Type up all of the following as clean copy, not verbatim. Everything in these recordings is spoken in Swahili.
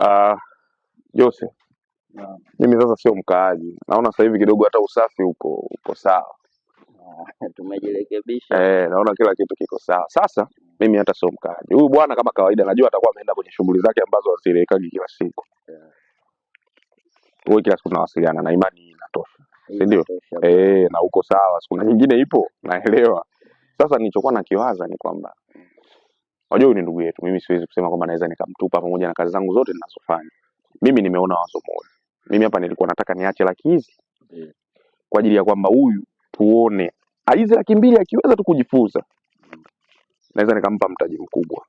Ah, Jose, mimi sasa sio mkaaji. Naona sasa hivi kidogo hata usafi uko sawa. Tumejirekebisha. Naona kila kitu kiko sawa. Sasa mimi hata sio mkaaji. Huyu bwana kama kawaida najua atakuwa ameenda kwenye shughuli zake ambazo hazieleweki kila siku. Wewe kila siku tunawasiliana na imani hii inatosha. Si ndio? Na uko sawa. Siku nyingine ipo, naelewa. Sasa nilichokuwa nakiwaza ni kwamba unajua huyu ni ndugu yetu. Mimi siwezi kusema kwamba naweza nikamtupa pamoja na kazi zangu zote ninazofanya. Mimi nimeona wazo moja. Mimi hapa nilikuwa nataka niache laki hizi kwa ajili ya kwamba huyu tuone hizi laki mbili akiweza tu kujifunza naweza nikampa mtaji mkubwa.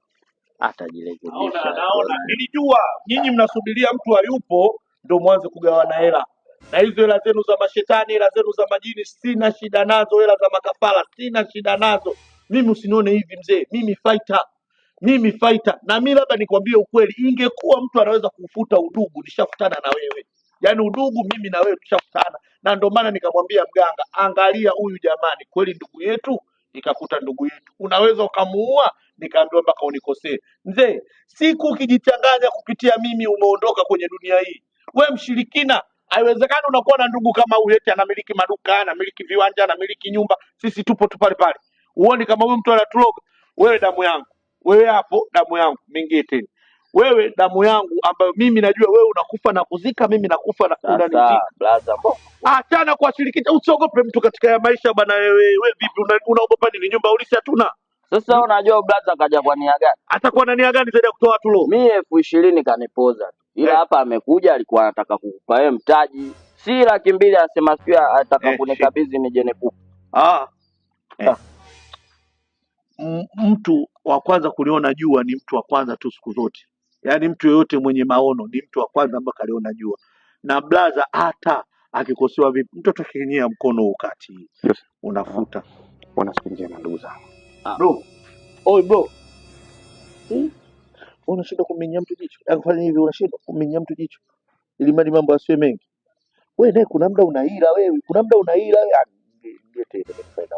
Atajirekebisha. Naona nilijua nyinyi mnasubiria mtu hayupo ndio mwanze kugawana hela, na hizo hela zenu za mashetani, hela zenu za majini sina shida nazo, hela za makafara sina shida nazo. Mimi usinione hivi mzee, mimi fighter. Na mimi labda nikwambie ukweli, ingekuwa mtu anaweza kufuta udugu nishafutana na wewe. Yaani udugu mimi na wewe tushafutana, na ndio maana nikamwambia mganga, angalia huyu jamani, kweli ndugu yetu, nikakuta ndugu yetu, unaweza ukamuua, nikaambiwa mpaka unikosee. Mzee, siku ukijichanganya kupitia mimi umeondoka kwenye dunia hii. We mshirikina, haiwezekani unakuwa na ndugu kama huyu eti anamiliki maduka, anamiliki viwanja, anamiliki nyumba, sisi tupo tu pale pale. Uone kama huyu mtu anaturoga. Wewe damu yangu, wewe hapo damu yangu, mingie tena. Wewe damu yangu ambayo mimi najua wewe unakufa na kuzika, mimi nakufa na unanizika. Blaza, Achana kuwashirikisha, usiogope mtu katika ya maisha bwana. Wewe vipi unaogopa nini? Nyumba ulisi hatuna. Sasa unajua blaza kaja kwa nia gani? Atakuwa na nia gani zaidi ya kutoa watu roho? Mimi 20,000 kanipoza. Ila hapa amekuja alikuwa anataka kukupa wewe mtaji. Si laki mbili anasema sio anataka kunikabidhi nije nikupe. Mtu wa kwanza kuniona jua ni mtu wa kwanza tu siku zote. Yaani mtu yeyote mwenye maono ni mtu wa kwanza ambaye kaliona jua. Na blaza hata akikosewa vipi mtoto kinyia mkono ukati. Yes. Unafuta. Wana siku njema ndugu zangu. Bro. Oi bro. Unashinda kumenya mtu jicho. Akufanya hivi unashinda kumenya mtu jicho. Ili mali mambo asiwe mengi. Wewe naye kuna muda unaila wewe. Kuna muda unaila wewe. Ngete ile faida.